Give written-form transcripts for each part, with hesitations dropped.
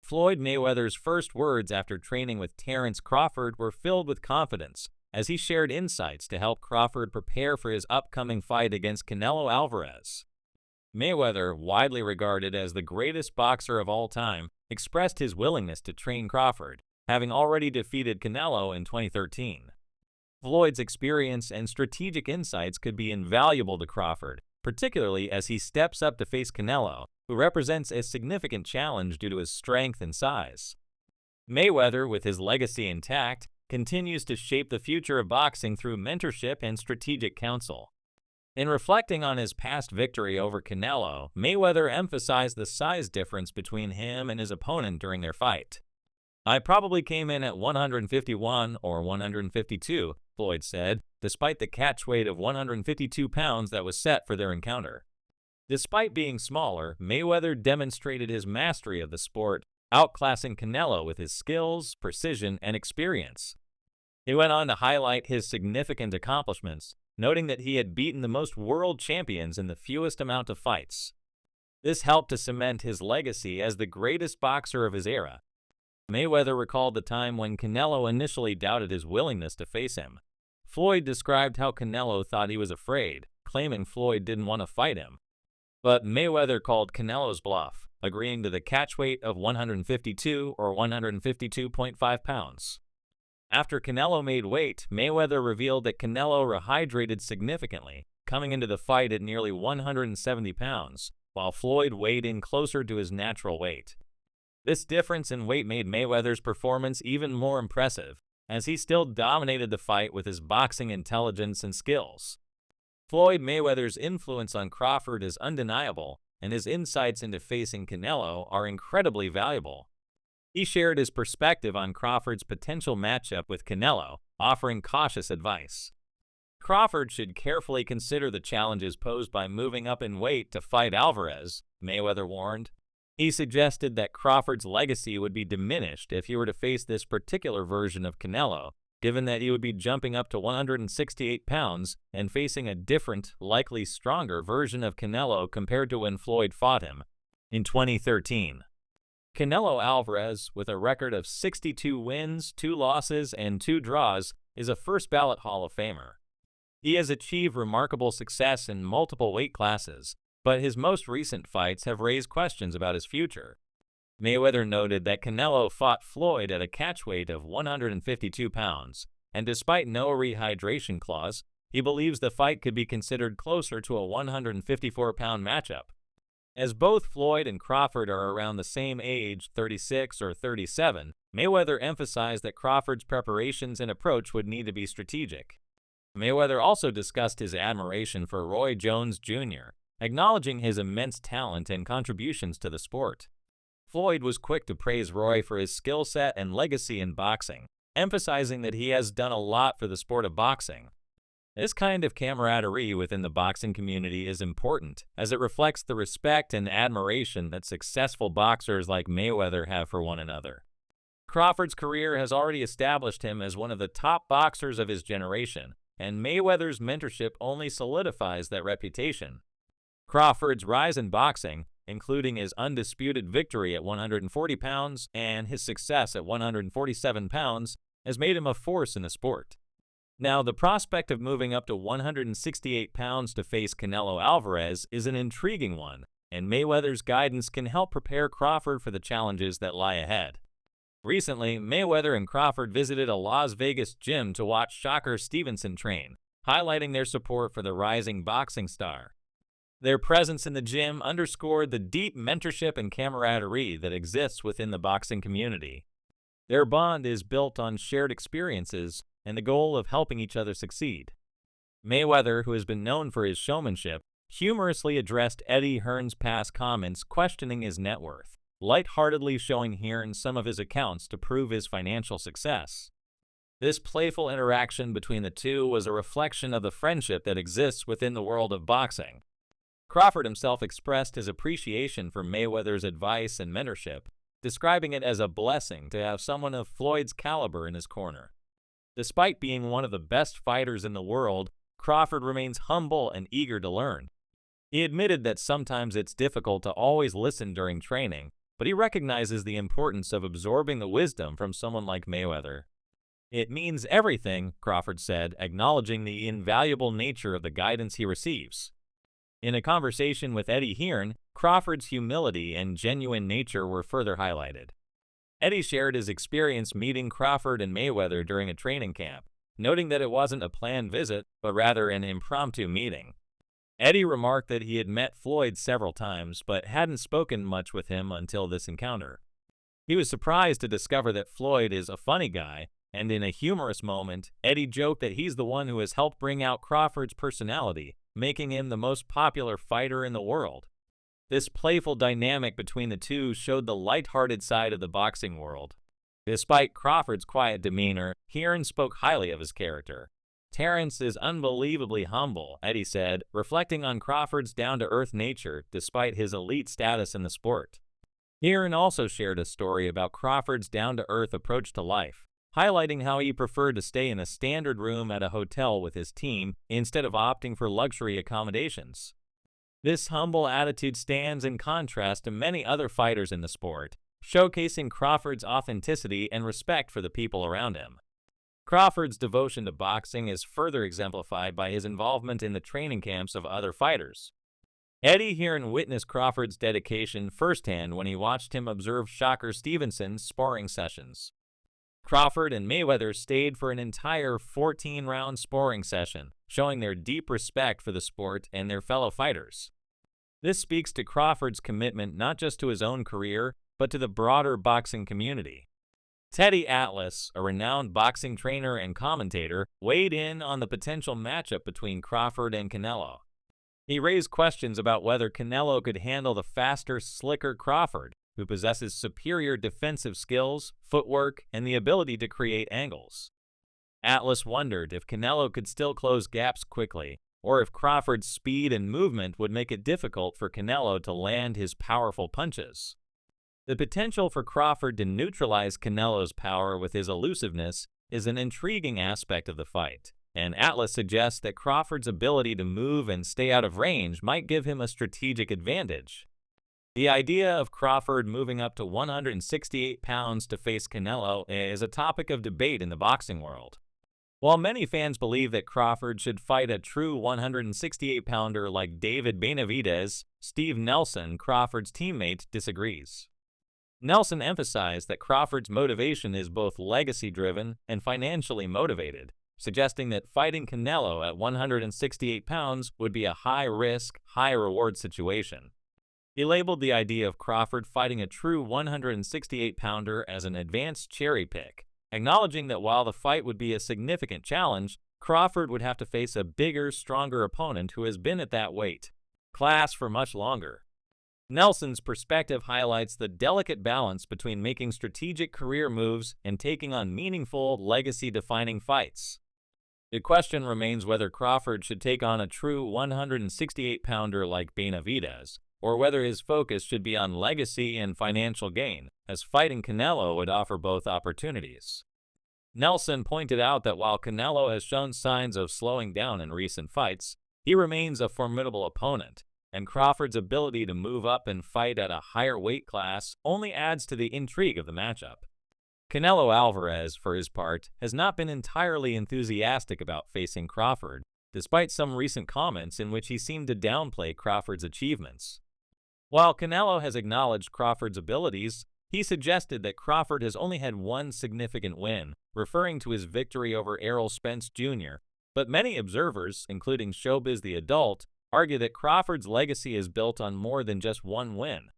Floyd Mayweather's first words after training with Terence Crawford were filled with confidence, as he shared insights to help Crawford prepare for his upcoming fight against Canelo Alvarez. Mayweather, widely regarded as the greatest boxer of all time, expressed his willingness to train Crawford, having already defeated Canelo in 2013. Floyd's experience and strategic insights could be invaluable to Crawford, particularly as he steps up to face Canelo, who represents a significant challenge due to his strength and size. Mayweather, with his legacy intact, continues to shape the future of boxing through mentorship and strategic counsel. In reflecting on his past victory over Canelo, Mayweather emphasized the size difference between him and his opponent during their fight. "I probably came in at 151 or 152, Floyd said, despite the catch weight of 152 pounds that was set for their encounter. Despite being smaller, Mayweather demonstrated his mastery of the sport, outclassing Canelo with his skills, precision, and experience. He went on to highlight his significant accomplishments, noting that he had beaten the most world champions in the fewest amount of fights. This helped to cement his legacy as the greatest boxer of his era. Mayweather recalled the time when Canelo initially doubted his willingness to face him. Floyd described how Canelo thought he was afraid, claiming Floyd didn't want to fight him. But Mayweather called Canelo's bluff, agreeing to the catch weight of 152 or 152.5 pounds. After Canelo made weight, Mayweather revealed that Canelo rehydrated significantly, coming into the fight at nearly 170 pounds, while Floyd weighed in closer to his natural weight. This difference in weight made Mayweather's performance even more impressive, as he still dominated the fight with his boxing intelligence and skills. Floyd Mayweather's influence on Crawford is undeniable, and his insights into facing Canelo are incredibly valuable. He shared his perspective on Crawford's potential matchup with Canelo, offering cautious advice. Crawford should carefully consider the challenges posed by moving up in weight to fight Alvarez, Mayweather warned. He suggested that Crawford's legacy would be diminished if he were to face this particular version of Canelo, given that he would be jumping up to 168 pounds and facing a different, likely stronger version of Canelo compared to when Floyd fought him in 2013. Canelo Alvarez, with a record of 62 wins, 2 losses, and 2 draws, is a first-ballot Hall of Famer. He has achieved remarkable success in multiple weight classes, but his most recent fights have raised questions about his future. Mayweather noted that Canelo fought Floyd at a catch weight of 152 pounds, and despite no rehydration clause, he believes the fight could be considered closer to a 154-pound matchup. As both Floyd and Crawford are around the same age, 36 or 37, Mayweather emphasized that Crawford's preparations and approach would need to be strategic. Mayweather also discussed his admiration for Roy Jones Jr., acknowledging his immense talent and contributions to the sport. Floyd was quick to praise Roy for his skill set and legacy in boxing, emphasizing that he has done a lot for the sport of boxing. This kind of camaraderie within the boxing community is important, as it reflects the respect and admiration that successful boxers like Mayweather have for one another. Crawford's career has already established him as one of the top boxers of his generation, and Mayweather's mentorship only solidifies that reputation. Crawford's rise in boxing, including his undisputed victory at 140 pounds and his success at 147 pounds, has made him a force in the sport. Now, the prospect of moving up to 168 pounds to face Canelo Alvarez is an intriguing one, and Mayweather's guidance can help prepare Crawford for the challenges that lie ahead. Recently, Mayweather and Crawford visited a Las Vegas gym to watch Shocker Stevenson train, highlighting their support for the rising boxing star. Their presence in the gym underscored the deep mentorship and camaraderie that exists within the boxing community. Their bond is built on shared experiences and the goal of helping each other succeed. Mayweather, who has been known for his showmanship, humorously addressed Eddie Hearn's past comments questioning his net worth, lightheartedly showing Hearn some of his accounts to prove his financial success. This playful interaction between the two was a reflection of the friendship that exists within the world of boxing. Crawford himself expressed his appreciation for Mayweather's advice and mentorship, describing it as a blessing to have someone of Floyd's caliber in his corner. Despite being one of the best fighters in the world, Crawford remains humble and eager to learn. He admitted that sometimes it's difficult to always listen during training, but he recognizes the importance of absorbing the wisdom from someone like Mayweather. "It means everything," Crawford said, acknowledging the invaluable nature of the guidance he receives. In a conversation with Eddie Hearn, Crawford's humility and genuine nature were further highlighted. Eddie shared his experience meeting Crawford and Mayweather during a training camp, noting that it wasn't a planned visit, but rather an impromptu meeting. Eddie remarked that he had met Floyd several times, but hadn't spoken much with him until this encounter. He was surprised to discover that Floyd is a funny guy, and in a humorous moment, Eddie joked that he's the one who has helped bring out Crawford's personality, making him the most popular fighter in the world. This playful dynamic between the two showed the lighthearted side of the boxing world. Despite Crawford's quiet demeanor, Hearn spoke highly of his character. "Terence is unbelievably humble," Eddie said, reflecting on Crawford's down-to-earth nature despite his elite status in the sport. Hearn also shared a story about Crawford's down-to-earth approach to life, highlighting how he preferred to stay in a standard room at a hotel with his team instead of opting for luxury accommodations. This humble attitude stands in contrast to many other fighters in the sport, showcasing Crawford's authenticity and respect for the people around him. Crawford's devotion to boxing is further exemplified by his involvement in the training camps of other fighters. Eddie Hearn witnessed Crawford's dedication firsthand when he watched him observe Shocker Stevenson's sparring sessions. Crawford and Mayweather stayed for an entire 14-round sparring session, showing their deep respect for the sport and their fellow fighters. This speaks to Crawford's commitment not just to his own career, but to the broader boxing community. Teddy Atlas, a renowned boxing trainer and commentator, weighed in on the potential matchup between Crawford and Canelo. He raised questions about whether Canelo could handle the faster, slicker Crawford, who possesses superior defensive skills, footwork, and the ability to create angles. Atlas wondered if Canelo could still close gaps quickly, or if Crawford's speed and movement would make it difficult for Canelo to land his powerful punches. The potential for Crawford to neutralize Canelo's power with his elusiveness is an intriguing aspect of the fight, and Atlas suggests that Crawford's ability to move and stay out of range might give him a strategic advantage. The idea of Crawford moving up to 168 pounds to face Canelo is a topic of debate in the boxing world. While many fans believe that Crawford should fight a true 168-pounder like David Benavidez, Steve Nelson, Crawford's teammate, disagrees. Nelson emphasized that Crawford's motivation is both legacy-driven and financially motivated, suggesting that fighting Canelo at 168 pounds would be a high-risk, high-reward situation. He labeled the idea of Crawford fighting a true 168-pounder as an advanced cherry pick, acknowledging that while the fight would be a significant challenge, Crawford would have to face a bigger, stronger opponent who has been at that weight class for much longer. Nelson's perspective highlights the delicate balance between making strategic career moves and taking on meaningful, legacy-defining fights. The question remains whether Crawford should take on a true 168-pounder like Benavidez, or whether his focus should be on legacy and financial gain, as fighting Canelo would offer both opportunities. Nelson pointed out that while Canelo has shown signs of slowing down in recent fights, he remains a formidable opponent, and Crawford's ability to move up and fight at a higher weight class only adds to the intrigue of the matchup. Canelo Alvarez, for his part, has not been entirely enthusiastic about facing Crawford, despite some recent comments in which he seemed to downplay Crawford's achievements. While Canelo has acknowledged Crawford's abilities, he suggested that Crawford has only had one significant win, referring to his victory over Errol Spence Jr., but many observers, including Showbiz the Adult, argue that Crawford's legacy is built on more than just one win.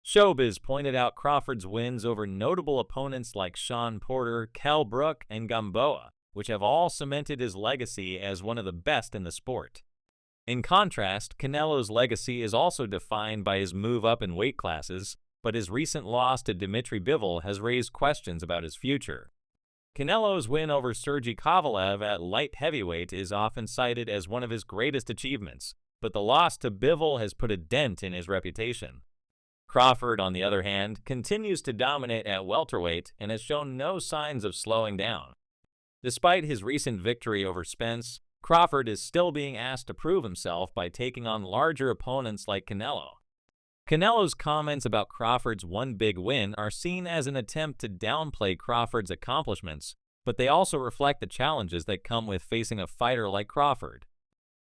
Showbiz pointed out Crawford's wins over notable opponents like Sean Porter, Kell Brook, and Gamboa, which have all cemented his legacy as one of the best in the sport. In contrast, Canelo's legacy is also defined by his move up in weight classes, but his recent loss to Dmitry Bivol has raised questions about his future. Canelo's win over Sergey Kovalev at light heavyweight is often cited as one of his greatest achievements, but the loss to Bivol has put a dent in his reputation. Crawford, on the other hand, continues to dominate at welterweight and has shown no signs of slowing down. Despite his recent victory over Spence, Crawford is still being asked to prove himself by taking on larger opponents like Canelo. Canelo's comments about Crawford's one big win are seen as an attempt to downplay Crawford's accomplishments, but they also reflect the challenges that come with facing a fighter like Crawford.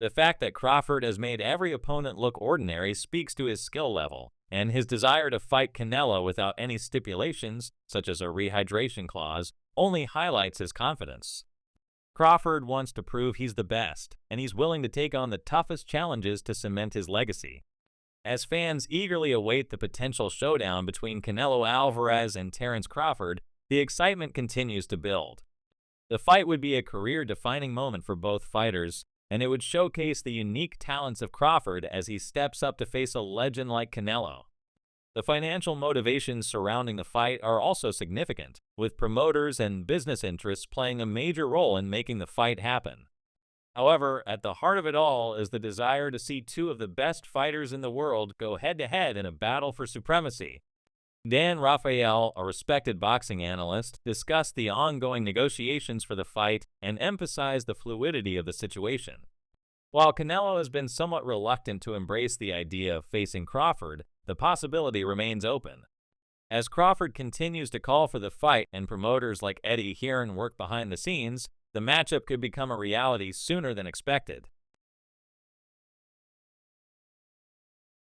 The fact that Crawford has made every opponent look ordinary speaks to his skill level, and his desire to fight Canelo without any stipulations, such as a rehydration clause, only highlights his confidence. Crawford wants to prove he's the best, and he's willing to take on the toughest challenges to cement his legacy. As fans eagerly await the potential showdown between Canelo Alvarez and Terence Crawford, the excitement continues to build. The fight would be a career-defining moment for both fighters, and it would showcase the unique talents of Crawford as he steps up to face a legend like Canelo. The financial motivations surrounding the fight are also significant, with promoters and business interests playing a major role in making the fight happen. However, at the heart of it all is the desire to see two of the best fighters in the world go head-to-head in a battle for supremacy. Dan Rafael, a respected boxing analyst, discussed the ongoing negotiations for the fight and emphasized the fluidity of the situation. While Canelo has been somewhat reluctant to embrace the idea of facing Crawford, the possibility remains open. As Crawford continues to call for the fight and promoters like Eddie Hearn work behind the scenes, the matchup could become a reality sooner than expected.